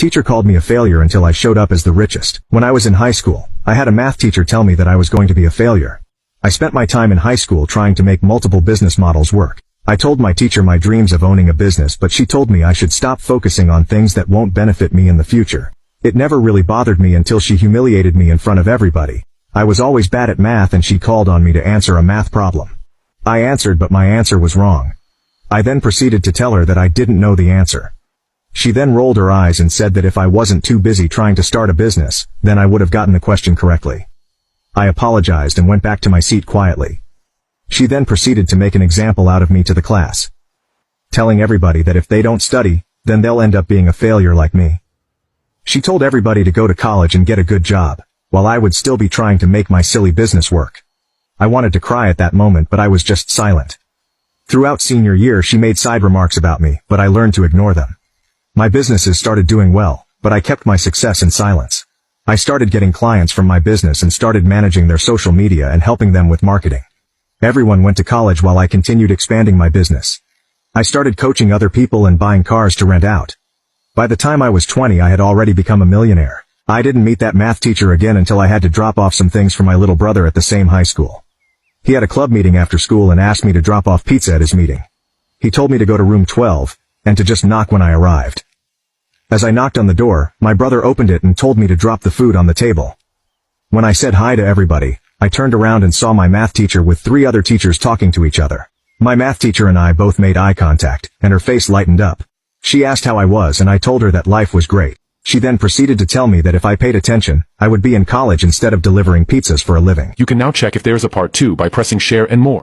teacher called me a failure until I showed up as the richest. When I was in high school, I had a math teacher tell me that I was going to be a failure. I spent my time in high school trying to make multiple business models work. I told my teacher my dreams of owning a business, but she told me I should stop focusing on things that won't benefit me in the future. It never really bothered me until she humiliated me in front of everybody. I was always bad at math and she called on me to answer a math problem. I answered, but my answer was wrong. I then proceeded to tell her that I didn't know the answer. She then rolled her eyes and said that if I wasn't too busy trying to start a business, then I would have gotten the question correctly. I apologized and went back to my seat quietly. She then proceeded to make an example out of me to the class, telling everybody that if they don't study, then they'll end up being a failure like me. She told everybody to go to college and get a good job, while I would still be trying to make my silly business work. I wanted to cry at that moment, but I was just silent. Throughout senior year she made side remarks about me, but I learned to ignore them. My businesses started doing well, but I kept my success in silence. I started getting clients from my business and started managing their social media and helping them with marketing. Everyone went to college while I continued expanding my business. I started coaching other people and buying cars to rent out. By the time I was 20, I had already become a millionaire. I didn't meet that math teacher again until I had to drop off some things for my little brother at the same high school. He had a club meeting after school and asked me to drop off pizza at his meeting. He told me to go to room 12, and to just knock when I arrived. As I knocked on the door, my brother opened it and told me to drop the food on the table. When I said hi to everybody, I turned around and saw my math teacher with 3 other teachers talking to each other. My math teacher and I both made eye contact, and her face lightened up. She asked how I was and I told her that life was great. She then proceeded to tell me that if I paid attention, I would be in college instead of delivering pizzas for a living. You can now check if there's a part 2 by pressing share and more.